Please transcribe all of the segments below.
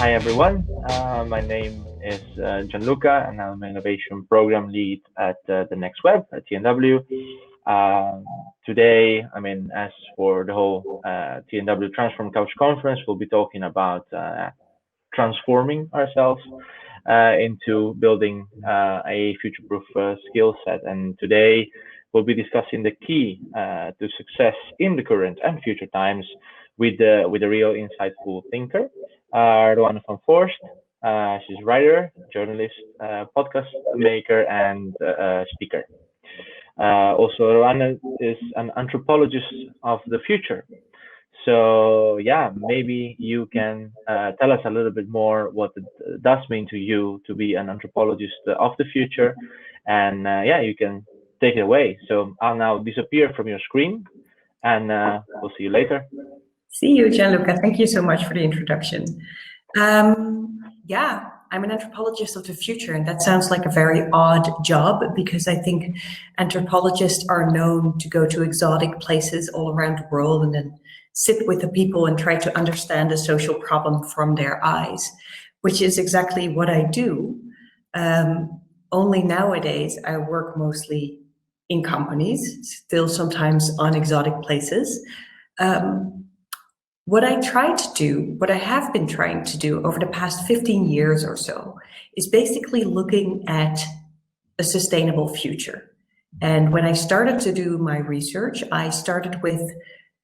Hi everyone, my name is Gianluca and I'm an Innovation Program Lead at the Next Web at TNW. Today, as for the whole TNW Transform Couch Conference, we'll be talking about transforming ourselves into building a future-proof skill set. And today, we'll be discussing the key to success in the current and future times with a real insightful thinker, Roanne van Voorst. She's a writer, journalist, podcast maker, and speaker. Also, Roanne is an anthropologist of the future. So yeah, maybe you can tell us a little bit more what it does mean to you to be an anthropologist of the future, and yeah, you can take it away. So I'll now disappear from your screen, and we'll see you later. See you, Gianluca. Thank you so much for the introduction. Yeah, I'm an anthropologist of the future, and that sounds like a very odd job because I think anthropologists are known to go to exotic places all around the world and then sit with the people and try to understand a social problem from their eyes, which is exactly what I do. Only nowadays I work mostly in companies, still sometimes on exotic places. What I have been trying to do over the past 15 years or so is basically looking at a sustainable future. And when I started to do my research, I started with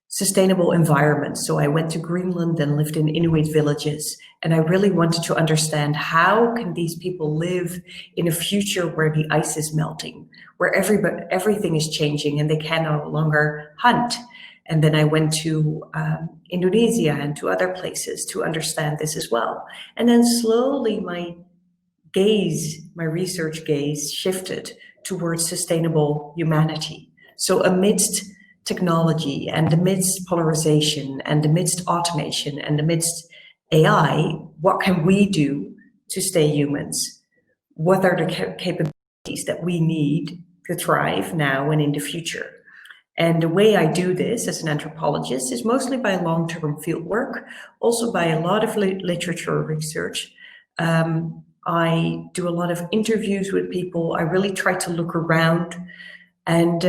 sustainable environments. So I went to Greenland and lived in Inuit villages. And I really wanted to understand how can these people live in a future where the ice is melting, where everything is changing and they can no longer hunt. And then I went to Indonesia and to other places to understand this as well. And then slowly my research gaze shifted towards sustainable humanity. So amidst technology and amidst polarization and amidst automation and amidst AI, what can we do to stay humans? What are the capabilities that we need to thrive now and in the future? And the way I do this as an anthropologist is mostly by long-term field work, also by a lot of literature research. I do a lot of interviews with people. I really try to look around. And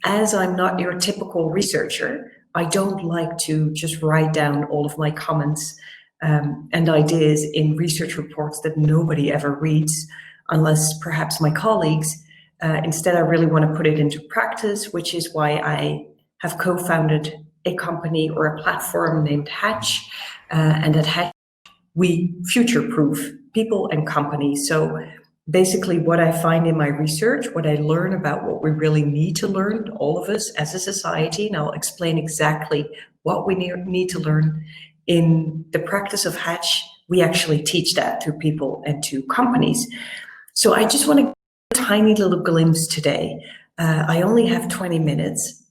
as I'm not your typical researcher, I don't like to just write down all of my comments and ideas in research reports that nobody ever reads, unless perhaps my colleagues. Instead, I really want to put it into practice, which is why I have co-founded a company or a platform named Hatch. And at Hatch, we future-proof people and companies. So basically what I find in my research, what I learn about what we really need to learn, all of us as a society, and I'll explain exactly what we need to learn in the practice of Hatch. We actually teach that to people and to companies. So I just want to tiny little glimpse today. I only have 20 minutes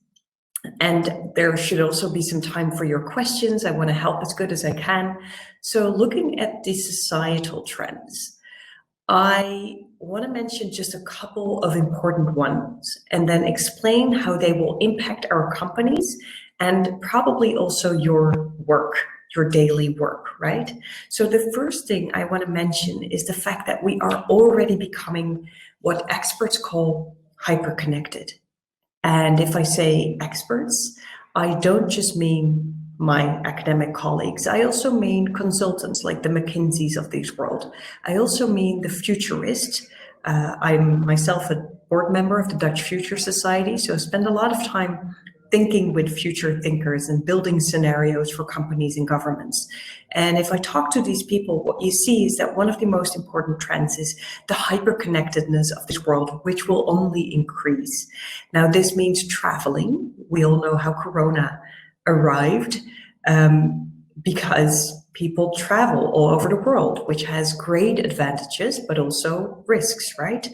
and there should also be some time for your questions. I want to help as good as I can. So looking at the societal trends, I want to mention just a couple of important ones and then explain how they will impact our companies and probably also your work, your daily work, right? So the first thing I want to mention is the fact that we are already becoming what experts call hyperconnected. And if I say experts, I don't just mean my academic colleagues. I also mean consultants like the McKinseys of this world. I also mean the futurists. I'm myself a board member of the Dutch Future Society, so I spend a lot of time thinking with future thinkers and building scenarios for companies and governments. And if I talk to these people, what you see is that one of the most important trends is the hyperconnectedness of this world, which will only increase. Now, this means traveling. We all know how Corona arrived because people travel all over the world, which has great advantages, but also risks, right?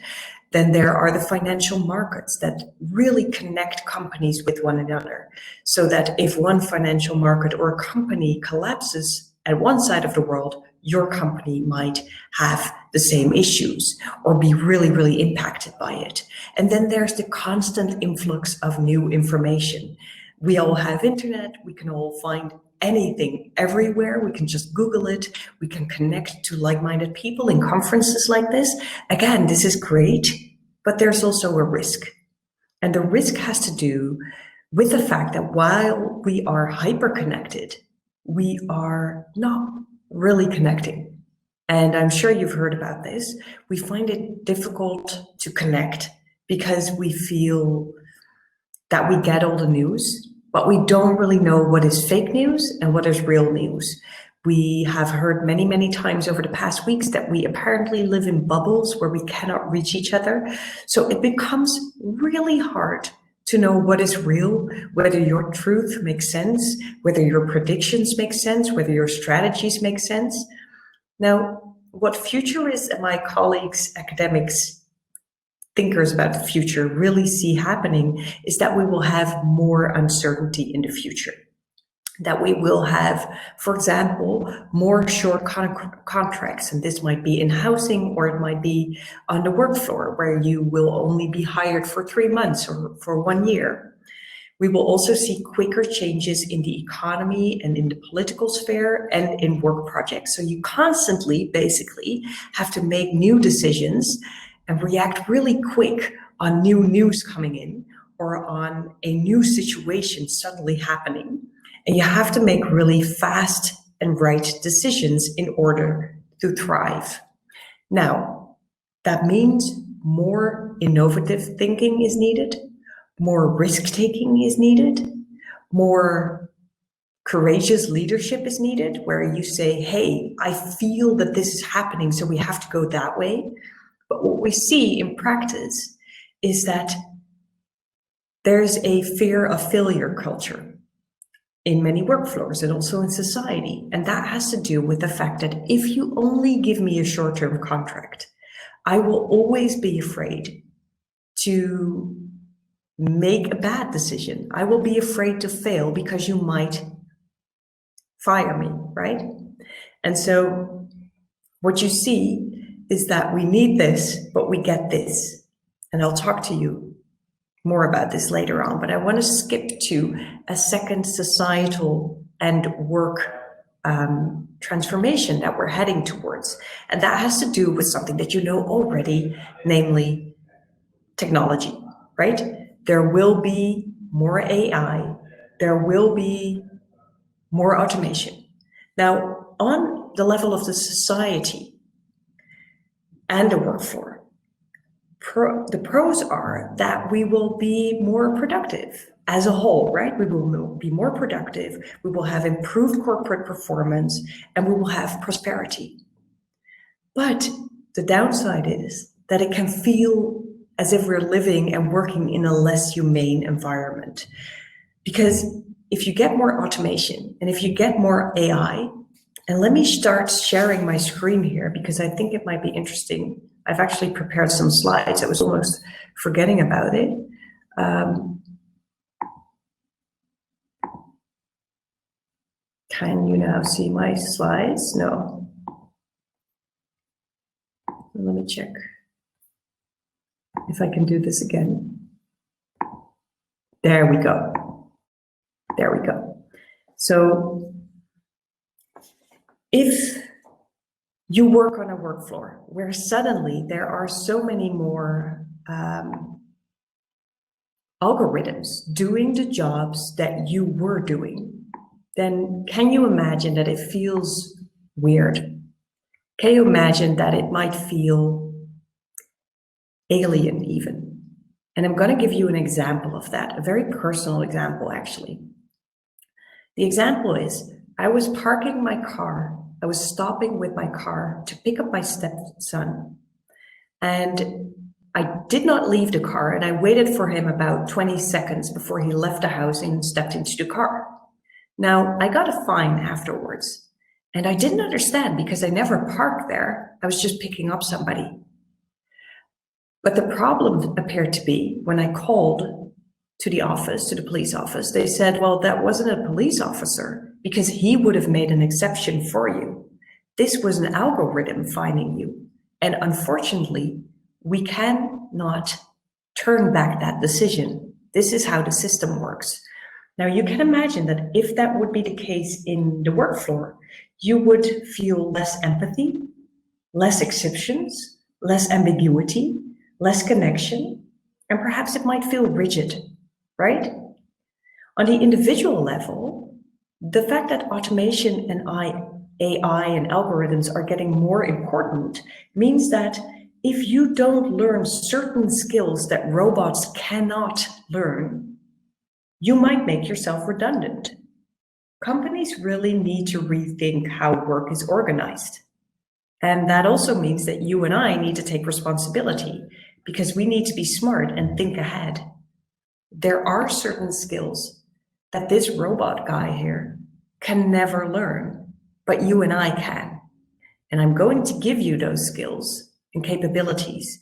Then there are the financial markets that really connect companies with one another, so that if one financial market or a company collapses at one side of the world, your company might have the same issues or be really, really impacted by it. And then there's the constant influx of new information. We all have internet, we can all find anything everywhere. We can just Google it. We can connect to like-minded people in conferences like this. Again, this is great, but there's also a risk. And the risk has to do with the fact that while we are hyper-connected, we are not really connecting. And I'm sure you've heard about this. We find it difficult to connect because we feel that we get all the news, but we don't really know what is fake news and what is real news. We have heard many, many times over the past weeks that we apparently live in bubbles where we cannot reach each other. So it becomes really hard to know what is real, whether your truth makes sense, whether your predictions make sense, whether your strategies make sense. Now, what futurists and my colleagues, academics, thinkers about the future really see happening is that we will have more uncertainty in the future. That we will have, for example, more short contracts, and this might be in housing or it might be on the work floor where you will only be hired for 3 months or for 1 year. We will also see quicker changes in the economy and in the political sphere and in work projects. So you constantly, basically, have to make new decisions and react really quick on new news coming in or on a new situation suddenly happening. And you have to make really fast and right decisions in order to thrive. Now, that means more innovative thinking is needed, more risk-taking is needed, more courageous leadership is needed, where you say, hey, I feel that this is happening, so we have to go that way. But what we see in practice is that there's a fear of failure culture in many workflows and also in society. And that has to do with the fact that if you only give me a short-term contract, I will always be afraid to make a bad decision. I will be afraid to fail because you might fire me, right? And so what you see is that we need this, but we get this. And I'll talk to you more about this later on, but I want to skip to a second societal and work transformation that we're heading towards. And that has to do with something that you know already, namely technology, right? There will be more AI, there will be more automation. Now, on the level of the society and the work floor, the pros are that we will be more productive as a whole, right? We will be more productive, we will have improved corporate performance, and we will have prosperity. But the downside is that it can feel as if we're living and working in a less humane environment. Because if you get more automation and if you get more AI, and let me start sharing my screen here because I think it might be interesting. I've actually prepared some slides. I was almost forgetting about it. Can you now see my slides? No. Let me check if I can do this again. There we go. There we go. So if you work on a work floor where suddenly there are so many more algorithms doing the jobs that you were doing, then can you imagine that it feels weird? Can you imagine that it might feel alien even? And I'm going to give you an example of that, a very personal example, actually. The example is, I was parking my car, I was stopping with my car to pick up my stepson, and I did not leave the car, and I waited for him about 20 seconds before he left the house and stepped into the car. Now, I got a fine afterwards, and I didn't understand because I never parked there. I was just picking up somebody. But the problem appeared to be when I called to the office, to the police office, they said, well, that wasn't a police officer because he would have made an exception for you. This was an algorithm finding you. And unfortunately, we cannot turn back that decision. This is how the system works. Now, you can imagine that if that would be the case in the work floor, you would feel less empathy, less exceptions, less ambiguity, less connection, and perhaps it might feel rigid, right? On the individual level, the fact that automation and AI and algorithms are getting more important means that if you don't learn certain skills that robots cannot learn, you might make yourself redundant. Companies really need to rethink how work is organized. And that also means that you and I need to take responsibility because we need to be smart and think ahead. There are certain skills that this robot guy here can never learn, but you and I can. And I'm going to give you those skills and capabilities.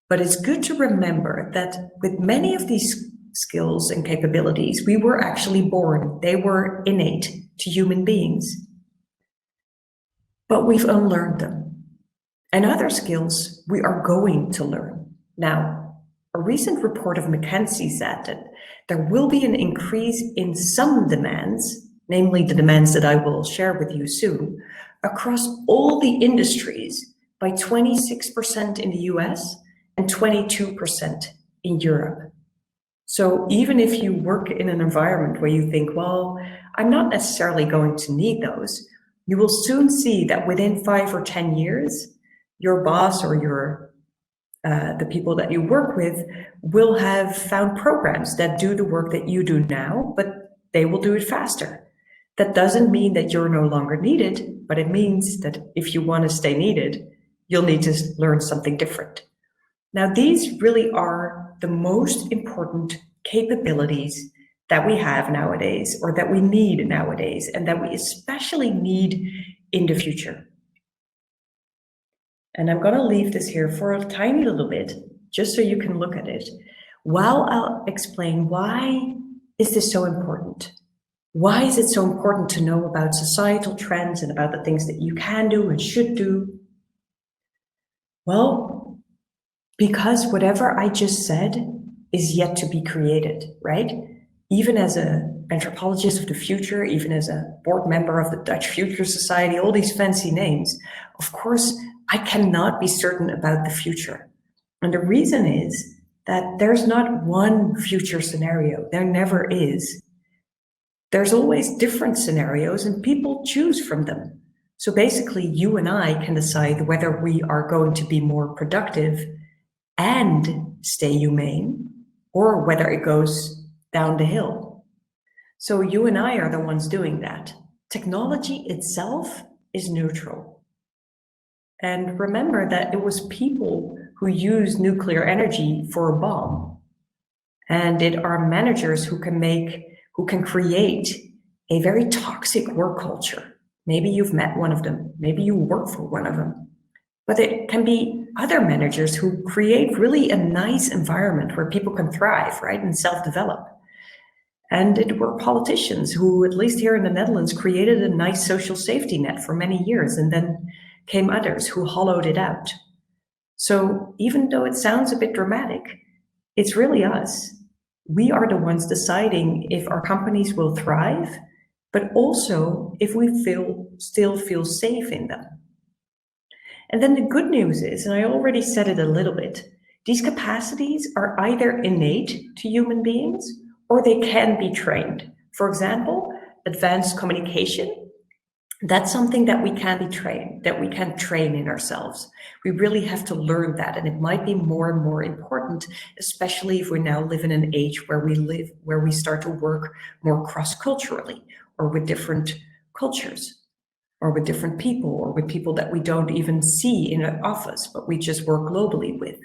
But it's good to remember that with many of these skills and capabilities, we were actually born. They were innate to human beings. But we've unlearned them. And other skills we are going to learn. Now, a recent report of McKinsey said that there will be an increase in some demands, namely the demands that I will share with you soon, across all the industries by 26% in the US and 22% in Europe. So even if you work in an environment where you think, well, I'm not necessarily going to need those, you will soon see that within 5 or 10 years, your boss or the people that you work with will have found programs that do the work that you do now, but they will do it faster. That doesn't mean that you're no longer needed, but it means that if you want to stay needed, you'll need to learn something different. Now, these really are the most important capabilities that we have nowadays, or that we need nowadays, and that we especially need in the future. And I'm going to leave this here for a tiny little bit, just so you can look at it, while I'll explain why is this so important. Why is it so important to know about societal trends and about the things that you can do and should do? Well, because whatever I just said is yet to be created, right? Even as an anthropologist of the future, even as a board member of the Dutch Future Society, all these fancy names, of course, I cannot be certain about the future. And the reason is that there's not one future scenario. There never is. There's always different scenarios and people choose from them. So basically, you and I can decide whether we are going to be more productive and stay humane, or whether it goes down the hill. So you and I are the ones doing that. Technology itself is neutral. And remember that it was people who used nuclear energy for a bomb. And it are managers who can create a very toxic work culture. Maybe you've met one of them. Maybe you work for one of them. But it can be other managers who create really a nice environment where people can thrive, right, and self-develop. And it were politicians who, at least here in the Netherlands, created a nice social safety net for many years, and then came others who hollowed it out. So even though it sounds a bit dramatic, it's really us. We are the ones deciding if our companies will thrive, but also if we still feel safe in them. And then the good news is, and I already said it a little bit, these capacities are either innate to human beings or they can be trained. For example, advanced communication, that's something that we can be trained, that we can train in ourselves. We really have to learn that, and it might be more and more important, especially if we now live in an age where we start to work more cross-culturally, or with different cultures, or with different people, or with people that we don't even see in an office, but we just work globally with.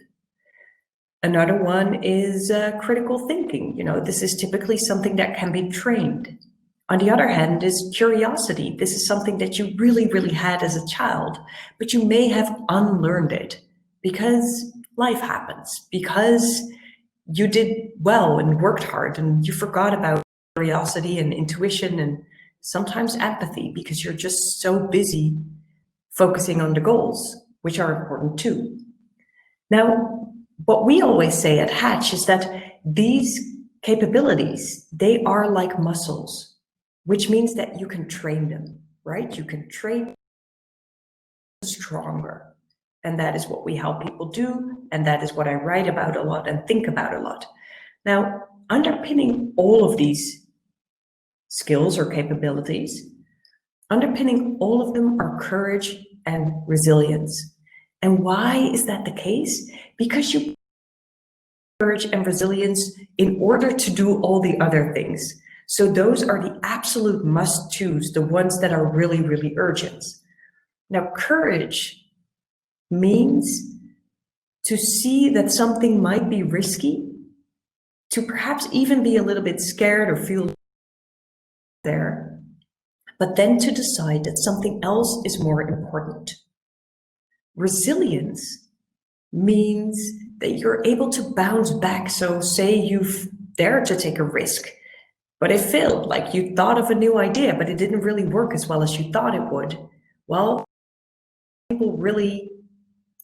Another one is critical thinking. This is typically something that can be trained. On the other hand is curiosity. This is something that you really, really had as a child, but you may have unlearned it because life happens, because you did well and worked hard and you forgot about curiosity and intuition and sometimes empathy because you're just so busy focusing on the goals, which are important too. Now, what we always say at Hatch is that these capabilities, they are like muscles, which means that you can train them, right? You can train them stronger. And that is what we help people do. And that is what I write about a lot and think about a lot. Now, underpinning all of these skills or capabilities, underpinning all of them are courage and resilience. And why is that the case? Because you courage and resilience in order to do all the other things. So those are the absolute must-dos, the ones that are really, really urgent. Now, courage means to see that something might be risky, to perhaps even be a little bit scared or feel there, but then to decide that something else is more important. Resilience means that you're able to bounce back. So say you've dared to take a risk, but it failed, like you thought of a new idea, but it didn't really work as well as you thought it would. Well, people really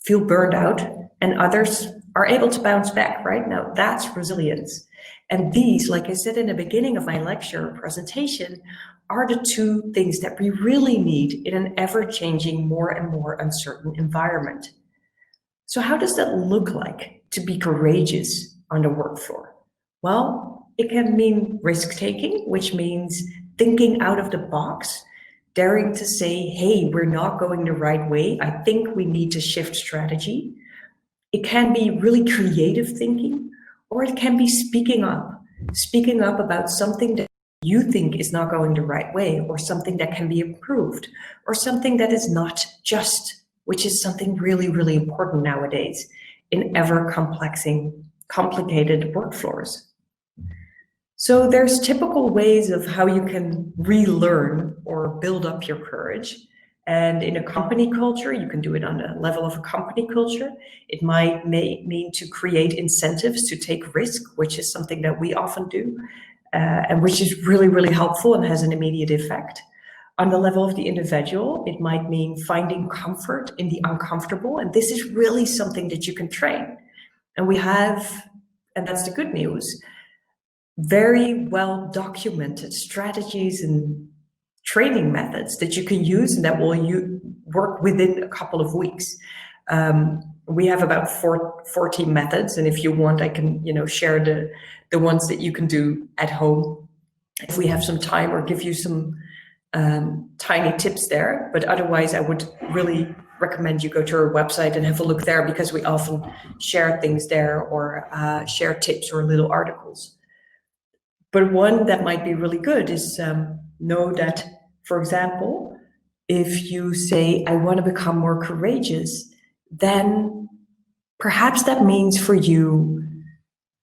feel burned out and others are able to bounce back, right? Now that's resilience. And these, like I said in the beginning of my lecture presentation, are the two things that we really need in an ever-changing, more and more uncertain environment. So how does that look like to be courageous on the work floor? Well, it can mean risk-taking, which means thinking out of the box, daring to say, hey, we're not going the right way. I think we need to shift strategy. It can be really creative thinking, or it can be speaking up about something that you think is not going the right way, or something that can be improved, or something that is not just, which is something really, really important nowadays in complicated work floors. So there's typical ways of how you can relearn or build up your courage. And in a company culture, you can do it on the level of a company culture. It might mean to create incentives to take risk, which is something that we often do, and which is really, really helpful and has an immediate effect. On the level of the individual, it might mean finding comfort in the uncomfortable. And this is really something that you can train. And we have, and that's the good news, very well documented strategies and training methods that you can use and that will work within a couple of weeks. We have about 14 methods, and if you want, I can share the ones that you can do at home if we have some time, or give you some tiny tips there. But otherwise, I would really recommend you go to our website and have a look there, because we often share things there, or share tips or little articles. But one that might be really good is know that, for example, if you say, I want to become more courageous, then perhaps that means for you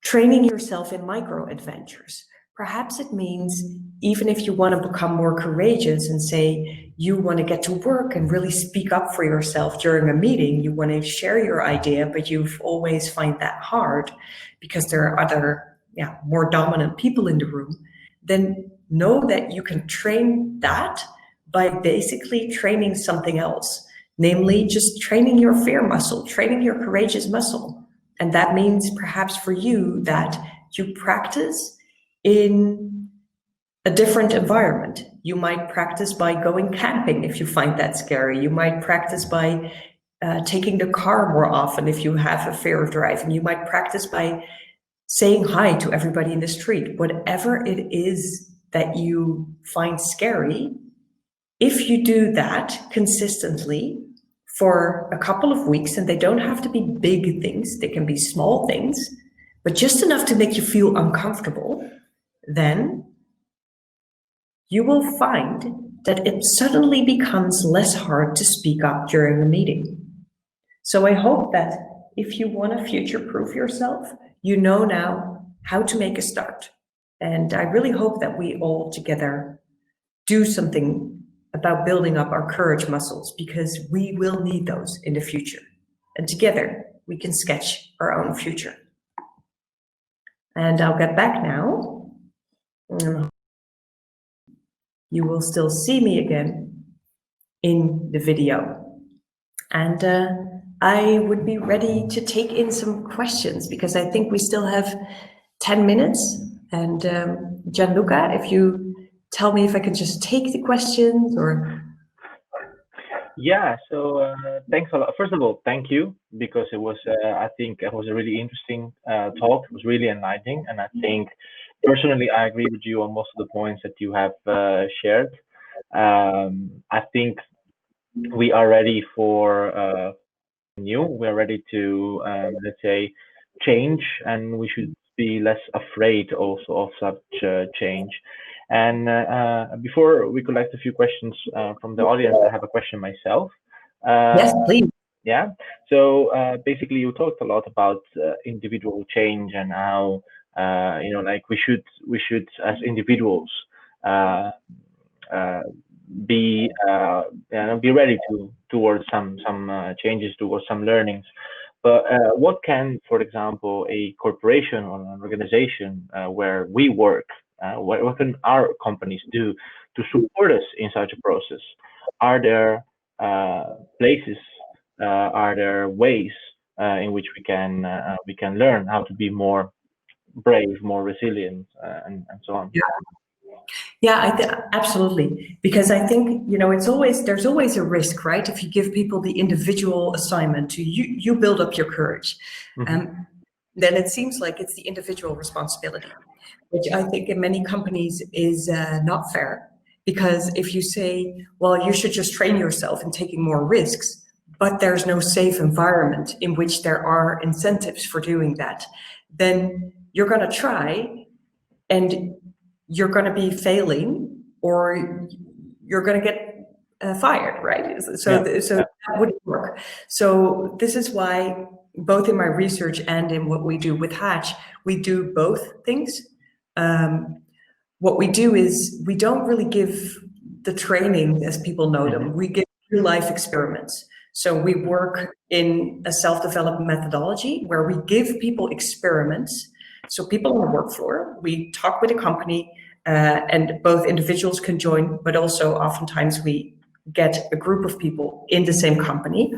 training yourself in micro adventures. Perhaps it means, even if you want to become more courageous and say you want to get to work and really speak up for yourself during a meeting, you want to share your idea, but you've always find that hard because there are other more dominant people in the room, then know that you can train that by basically training something else, namely just training your fear muscle, training your courageous muscle. And that means perhaps for you that you practice in a different environment. You might practice by going camping if you find that scary. You might practice by taking the car more often if you have a fear of driving. You might practice by saying hi to everybody in the street. Whatever it is that you find scary, if you do that consistently for a couple of weeks, and they don't have to be big things, they can be small things, but just enough to make you feel uncomfortable, then you will find that it suddenly becomes less hard to speak up during a meeting. So I hope that if you want to future-proof yourself, you know now how to make a start. And I really hope that we all together do something about building up our courage muscles, because we will need those in the future. And together we can sketch our own future. And I'll get back now. You will still see me again in the video. And I would be ready to take in some questions, because I think we still have 10 minutes And Gianluca, if you tell me if I can just take the questions or... Yeah, so thanks a lot. First of all, thank you because it was, I think, it was a really interesting talk. It was really enlightening, and I think personally, I agree with you on most of the points that you have shared. I think we are ready for new. We're ready to, let's say, change, and we should be less afraid also of such change. And before we collect a few questions from the audience, I have a question myself. Yes, Uh, please. yeah. So basically, you talked a lot about individual change and how like we should as individuals uh, uh, be ready towards some changes, towards some learnings. But what can, for example, a corporation or an organization where we work, what can our companies do to support us in such a process? Are there places? Are there ways in which we can learn how to be more brave, more resilient, and so on? Yeah, absolutely. Because I think, there's always a risk, right? If you give people the individual assignment to you build up your courage. Hmm. Then it seems like it's the individual responsibility, which I think in many companies is not fair. Because if you say, well, you should just train yourself in taking more risks, but there's no safe environment in which there are incentives for doing that, then you're going to try and you're going to be failing or you're going to get fired, right? So, Yeah. so Yeah. that wouldn't work. So this is why both in my research and in what we do with Hatch, we do both things. What we do is we don't really give the training as people know them. Hmm. We give real life experiments. So we work in a self-developed methodology where we give people experiments. So people on the work floor, we talk with a company, and both individuals can join, but also oftentimes we get a group of people in the same company.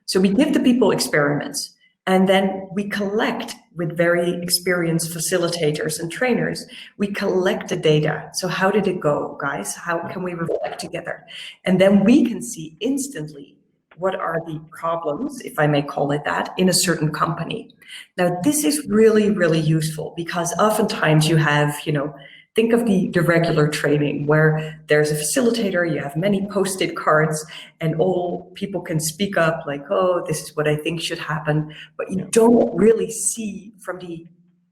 So we give the people experiments, and then we collect with very experienced facilitators and trainers, we collect the data. So how did it go, guys? How can we reflect together? And then we can see instantly what are the problems, if I may call it that, in a certain company. Now, this is really, really useful because oftentimes you have, think of the regular training where there's a facilitator, you have many post-it cards, and all people can speak up like, oh, this is what I think should happen, but you don't really see from the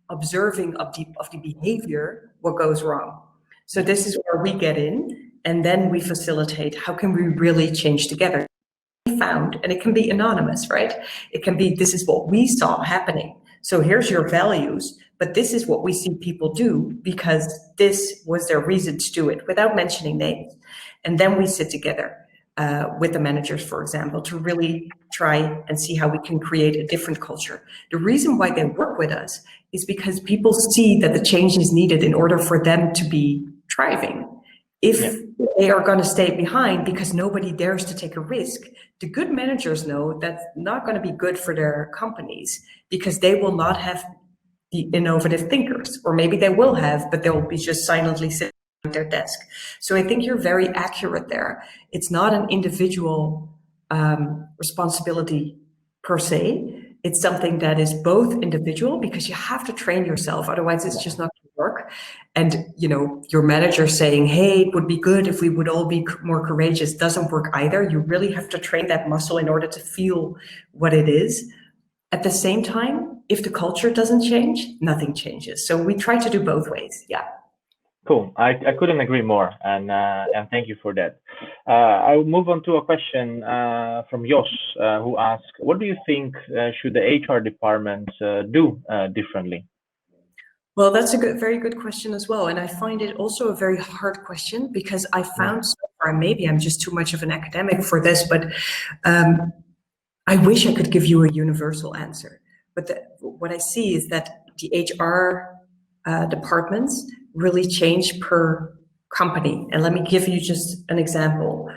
observing of the behavior what goes wrong. So this is where we get in, and then we facilitate how can we really change together. Found, and it can be anonymous, right? It can be, this is what we saw happening. So here's your values, but this is what we see people do because this was their reason to do it without mentioning names. And then we sit together with the managers, for example, to really try and see how we can create a different culture. The reason why they work with us is because people see that the change is needed in order for them to be thriving. If they are going to stay behind because nobody dares to take a risk, the good managers know that's not going to be good for their companies because they will not have the innovative thinkers, or maybe they will have, but they'll be just silently sitting at their desk. So I think you're very accurate there. It's not an individual responsibility per se. It's something that is both individual because you have to train yourself, otherwise it's just not going to work. And your manager saying, hey, it would be good if we would all be more courageous doesn't work either. You really have to train that muscle in order to feel what it is. At the same time, if the culture doesn't change, nothing changes. So we try to do both ways. Yeah. Cool. I couldn't agree more, and thank you for that. I'll move on to a question from Jos, who asked, "What do you think should the HR department do differently?" Well, that's a very good question as well. And I find it also a very hard question because I found so far, maybe I'm just too much of an academic for this, but I wish I could give you a universal answer. But what I see is that the HR departments really change per company. And let me give you just an example.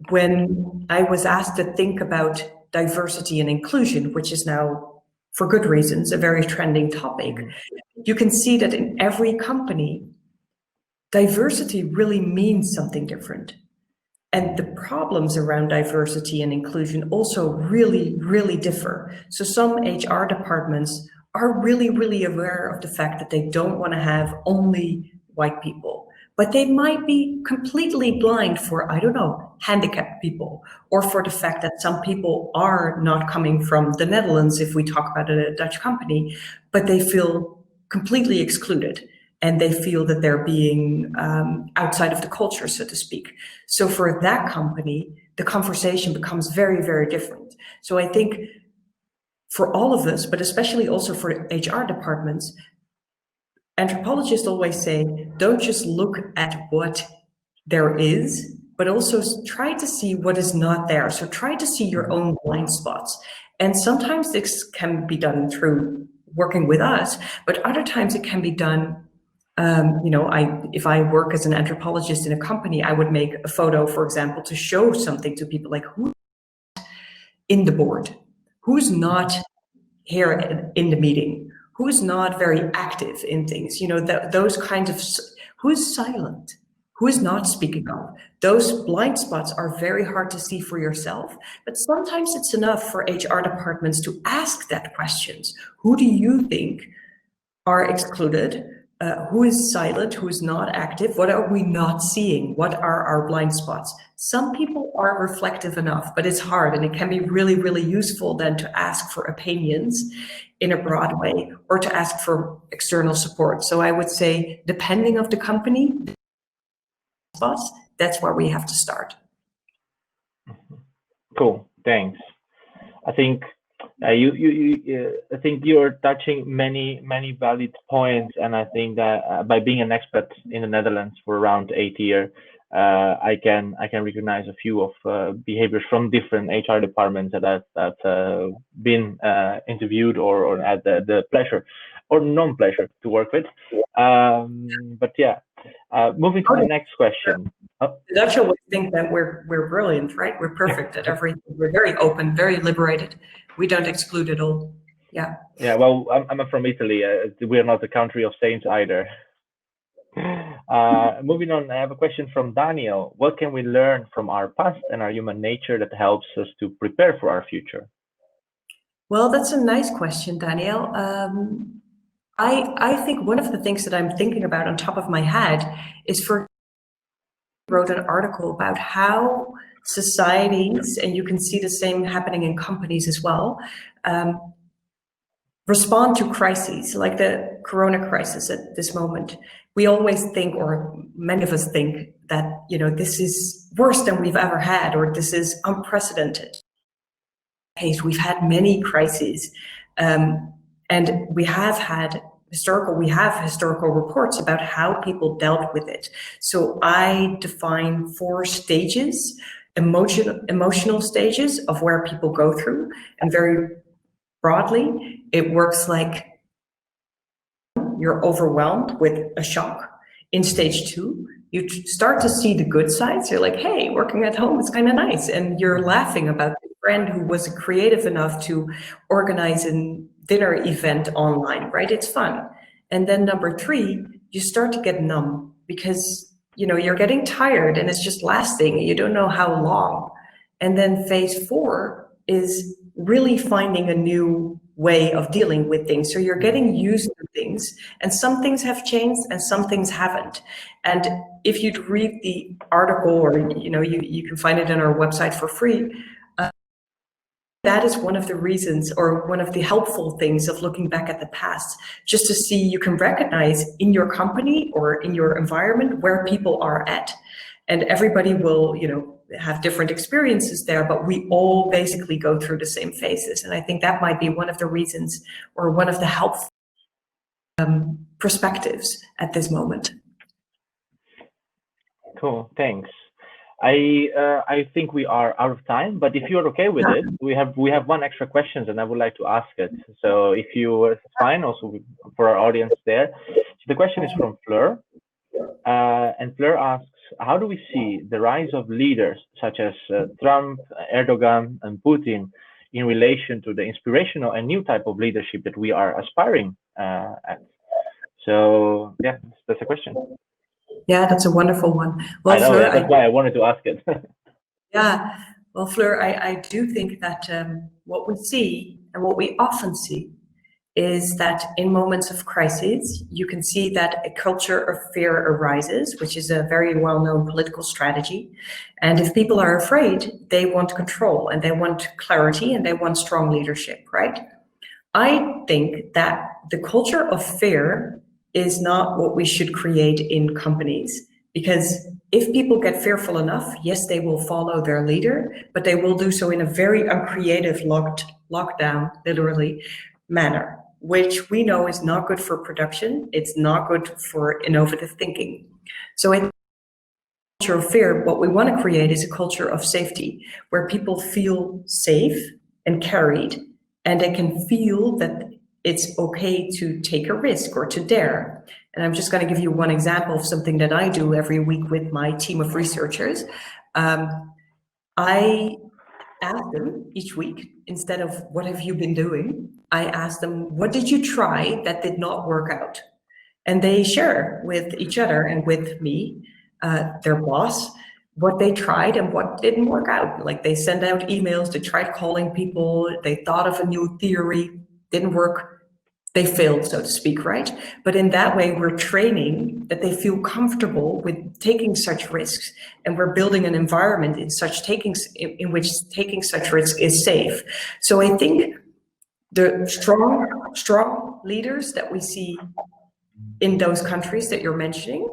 When I was asked to think about diversity and inclusion, which is now, for good reasons, a very trending topic, you can see that in every company, diversity really means something different. And the problems around diversity and inclusion also really, really differ. So some HR departments are really, really aware of the fact that they don't want to have only white people, but they might be completely blind for, I don't know, handicapped people, or for the fact that some people are not coming from the Netherlands, if we talk about a Dutch company, but they feel completely excluded and they feel that they're being outside of the culture, so to speak. So for that company, the conversation becomes very, very different. So I think for all of us, but especially also for HR departments, anthropologists always say, don't just look at what there is, but also try to see what is not there. So try to see your own blind spots. And sometimes this can be done through working with us, but other times it can be done if I work as an anthropologist in a company, I would make a photo, for example, to show something to people, like who's in the board, who's not here in the meeting, who's not very active in things, those kinds of, who's silent, who is not speaking up. Those blind spots are very hard to see for yourself, but sometimes it's enough for HR departments to ask that questions. Who do you think are excluded? Who is silent, who is not active? What are we not seeing? What are our blind spots? Some people are reflective enough, but it's hard, and it can be really, really useful then to ask for opinions in a broad way or to ask for external support. So I would say, depending on the company, spots, that's where we have to start. Cool, thanks. I think I think you're touching many valid points, and I think that by being an expert in the Netherlands for around 8 years, I can recognize a few of behaviors from different HR departments that been interviewed or had the pleasure or non-pleasure to work with. But yeah, moving to the next question. The Dutch always think that we're brilliant, right? We're perfect at everything. We're very open, very liberated. We don't exclude at all. Yeah. Yeah. Well, I'm from Italy. We're not a country of saints either. Moving on, I have a question from Daniel. What can we learn from our past and our human nature that helps us to prepare for our future? Well, that's a nice question, Daniel. I think one of the things that I'm thinking about on top of my head is wrote an article about how societies, and you can see the same happening in companies as well, respond to crises like the corona crisis at this moment. We always think, or many of us think, that this is worse than we've ever had, or this is unprecedented. We've had many crises, and we have historical reports about how people dealt with it. So I define 4 stages, emotional stages of where people go through, and very broadly, it works like you're overwhelmed with a shock. In stage 2, you start to see the good sides. You're like, hey, working at home is kind of nice. And you're laughing about the friend who was creative enough to organize a dinner event online, right? It's fun. And then number 3, you start to get numb because, you're getting tired and it's just lasting. You don't know how long. And then phase 4 is really finding a new way of dealing with things. So you're getting used to things, and some things have changed and some things haven't. And if you'd read the article, or you can find it on our website for free, that is one of the reasons, or one of the helpful things of looking back at the past, just to see, you can recognize in your company or in your environment where people are at. And everybody will, have different experiences there, but we all basically go through the same phases. And I think that might be one of the reasons, or one of the helpful perspectives at this moment. Cool, thanks. I think we are out of time, but if you're okay with it, we have one extra question, and I would like to ask it. So if it's fine, also for our audience there. So the question is from Fleur, and Fleur asks, how do we see the rise of leaders such as Trump, Erdogan, and Putin in relation to the inspirational and new type of leadership that we are aspiring at? So yeah, that's a question. Yeah, that's a wonderful one. Well, I know, Fleur, yeah, that's why I wanted to ask it. yeah, well, Fleur, I do think that what we see and what we often see is that in moments of crisis, you can see that a culture of fear arises, which is a very well-known political strategy. And if people are afraid, they want control and they want clarity and they want strong leadership, right? I think that the culture of fear is not what we should create in companies, because if people get fearful enough, yes, they will follow their leader, but they will do so in a very uncreative, lockdown, literally, manner, which we know is not good for production. It's not good for innovative thinking. So in culture of fear, what we want to create is a culture of safety, where people feel safe and carried, and they can feel that it's okay to take a risk or to dare. And I'm just going to give you one example of something that I do every week with my team of researchers. I ask them each week, instead of what have you been doing, I ask them, what did you try that did not work out? And they share with each other and with me, their boss, what they tried and what didn't work out. Like they send out emails, they tried calling people, they thought of a new theory, didn't work. They failed, so to speak, right? But in that way, we're training that they feel comfortable with taking such risks, and we're building an environment in which taking such risk is safe. So I think the strong leaders that we see in those countries that you're mentioning,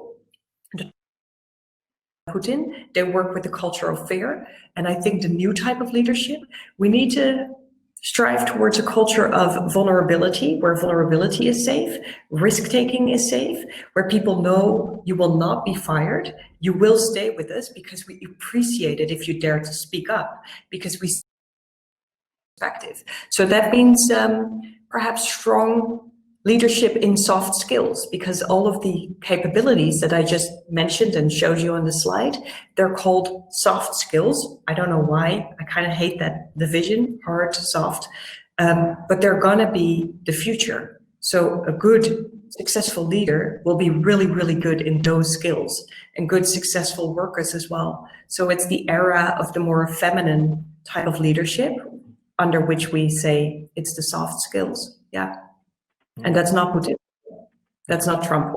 Putin, they work with the culture of fear. And I think the new type of leadership, we need to strive towards a culture of vulnerability, where vulnerability is safe, risk-taking is safe, where people know you will not be fired, you will stay with us because we appreciate it if you dare to speak up, because we perspective. So that means perhaps strong leadership in soft skills, because all of the capabilities that I just mentioned and showed you on the slide, they're called soft skills. I don't know why. I kind of hate that division, hard, soft, but they're gonna be the future. So a good, successful leader will be really, really good in those skills, and good, successful workers as well. So it's the era of the more feminine type of leadership, under which we say it's the soft skills. Yeah. And that's not Putin. That's not Trump.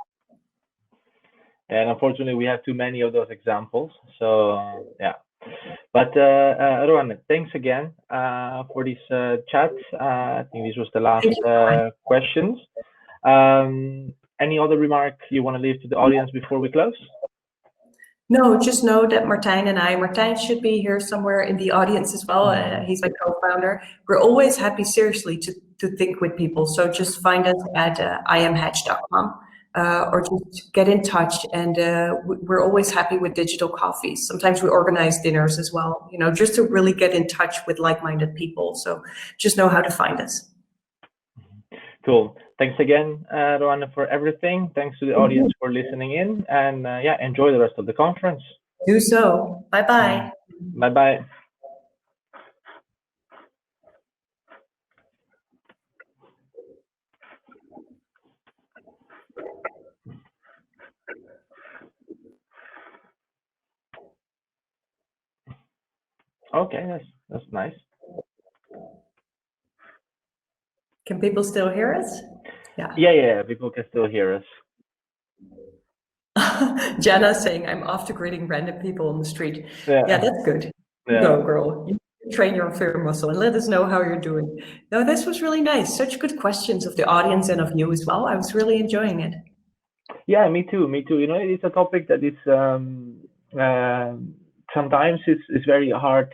And unfortunately, we have too many of those examples. So yeah. But Roanne, thanks again for this chat. I think this was the last questions. Any other remark you want to leave to the audience before we close? No, just know that Martijn should be here somewhere in the audience as well. He's my co-founder. We're always happy, seriously, to think with people. So just find us at iamhatch.com or just get in touch. And we're always happy with digital coffees. Sometimes we organize dinners as well, you know, just to really get in touch with like-minded people. So just know how to find us. Cool. Thanks again, Roanne, for everything. Thanks to the audience for listening in, and yeah, enjoy the rest of the conference. Do so. Bye-bye. Bye-bye. Okay, that's nice. Can people still hear us? Yeah, people can still hear us. Jana saying, I'm off to greeting random people on the street. Yeah, that's good. Yeah. Go, girl. You train your fear muscle and let us know how you're doing. No, this was really nice. Such good questions of the audience and of you as well. I was really enjoying it. Yeah, me too. You know, it's a topic that is sometimes it's very hard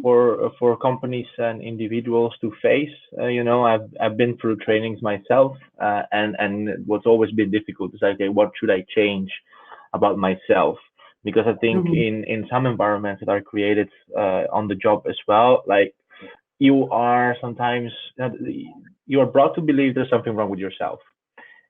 for companies and individuals to face. You know, I've been through trainings myself, and what's always been difficult is like, okay, what should I change about myself? Because I think in some environments that are created on the job as well, like you are sometimes you are brought to believe there's something wrong with yourself.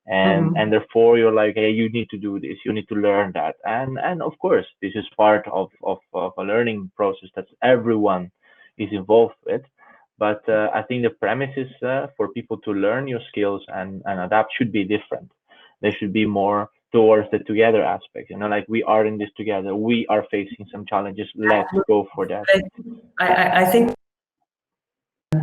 And therefore you're like, hey, you need to do this, you need to learn that, and of course this is part of a learning process that everyone is involved with, but I think the premises for people to learn new skills and adapt should be different. There should be more towards the together aspect. Like we are in this together. We are facing some challenges. Let's go for that. I think,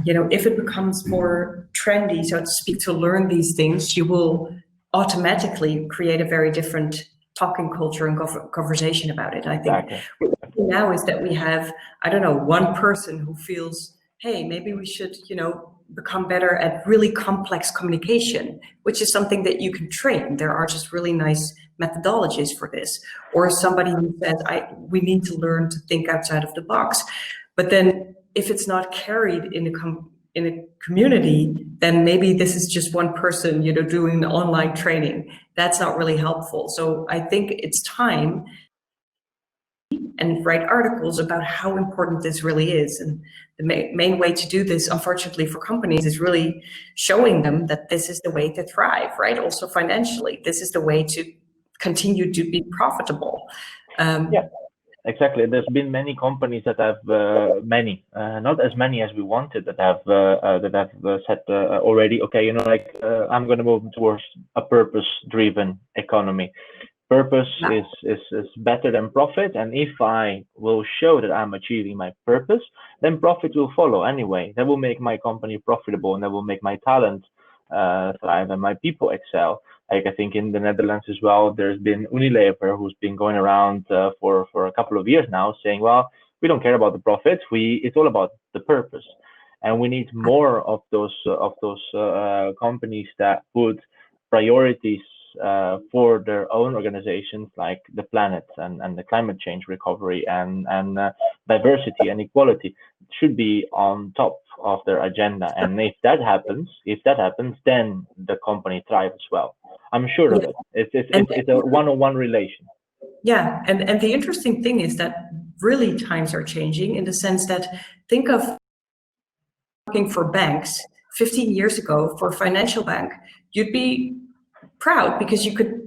if it becomes more trendy, so to speak, to learn these things, you will automatically create a very different talking culture and conversation about it. I think Exactly. what we see now is that we have, I don't know, one person who feels, hey, maybe we should, become better at really complex communication, which is something that you can train. There are just really nice methodologies for this. Or somebody who says, we need to learn to think outside of the box. But then if it's not carried in a community, then maybe this is just one person, doing the online training. That's not really helpful. So I think it's time and write articles about how important this really is. And the main way to do this, unfortunately, for companies is really showing them that this is the way to thrive, right? Also financially, this is the way to continue to be profitable. Yeah. Exactly. There's been many companies that have not as many as we wanted, that have said already, okay, I'm going to move towards a purpose-driven economy. Purpose is better than profit, and if I will show that I'm achieving my purpose, then profit will follow anyway. That will make my company profitable, and that will make my talent thrive and my people excel. Like I think in the Netherlands as well, there's been Unilever who's been going around for a couple of years now, saying, well, we don't care about the profit. It's all about the purpose, and we need more of those companies that put priorities for their own organizations, like the planet and the climate change recovery and diversity and equality should be on top of their agenda. And if that happens, then the company thrives as well. I'm sure of it. It's a one-on-one relation. Yeah, and the interesting thing is that really times are changing in the sense that think of working for banks 15 years ago for a financial bank, you'd be proud because you could,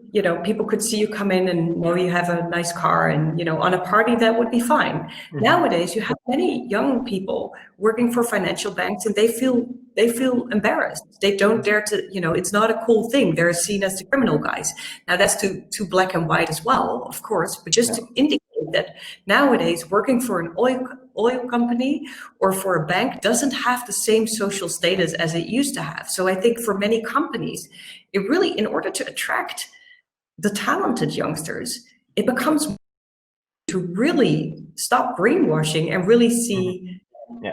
people could see you come in and know you have a nice car and, on a party that would be fine. Mm-hmm. Nowadays, you have many young people working for financial banks and they feel embarrassed. They don't dare to, it's not a cool thing. They're seen as the criminal guys. Now that's too black and white as well, of course, but just to indicate that nowadays working for an oil company or for a bank doesn't have the same social status as it used to have. So I think for many companies, it really, in order to attract the talented youngsters, it becomes to really stop greenwashing and really see,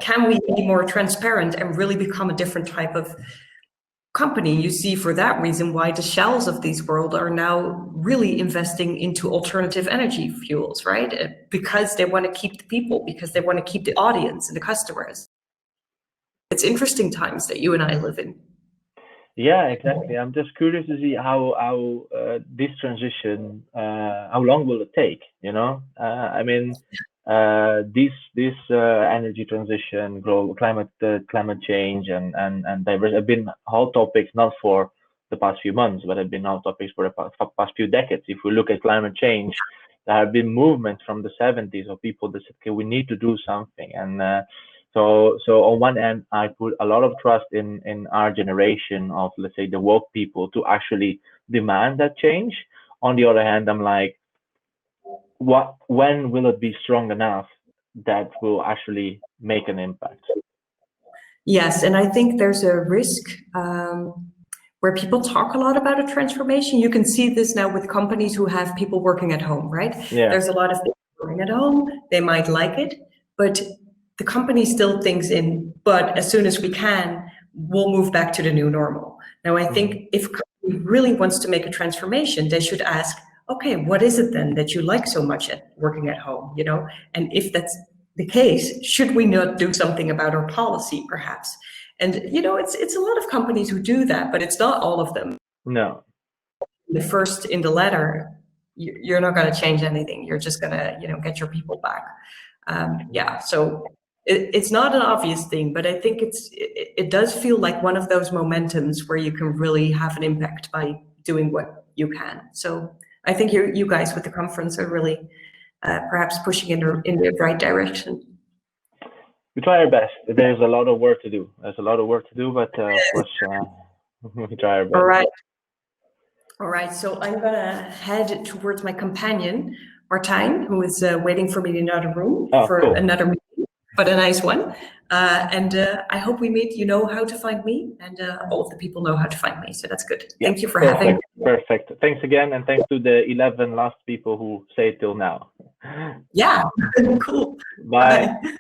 can we be more transparent and really become a different type of company? You see, for that reason, why the Shells of this world are now really investing into alternative energy fuels, right? Because they want to keep the people, because they want to keep the audience and the customers. It's interesting times that you and I live in. Yeah, exactly. I'm just curious to see how this transition, how long will it take? I mean, this energy transition, global climate change, and diversity have been hot topics not for the past few months, but have been hot topics for the past few decades. If we look at climate change, there have been movements from the 70s of people that said, okay, we need to do something, and so on one end, I put a lot of trust in our generation of, let's say, the woke people to actually demand that change. On the other hand, I'm like, when will it be strong enough that will actually make an impact? Yes, and I think there's a risk where people talk a lot about a transformation. You can see this now with companies who have people working at home, right? Yeah. There's a lot of people working at home. They might like it, but the company still thinks but as soon as we can, we'll move back to the new normal. Now, I think if a company really wants to make a transformation, they should ask, okay, what is it then that you like so much at working at home, And if that's the case, should we not do something about our policy, perhaps? And, it's a lot of companies who do that, but it's not all of them. No. The first in the letter, you're not going to change anything. You're just going to, get your people back. So it's not an obvious thing, but I think it does feel like one of those momentums where you can really have an impact by doing what you can. So I think you guys with the conference are really perhaps pushing in the right direction. We try our best. There's a lot of work to do. But of course, we try our best. All All right, so I'm gonna head towards my companion, Martijn, who is waiting for me in another room Oh, for cool. another meeting, but a nice one. And I hope we meet. You know how to find me, and all of the people know how to find me, so that's good. Yeah, Thank you for having me. perfect. Thanks again, and thanks to the 11 last people who stayed till now. Yeah, cool. Bye. Bye.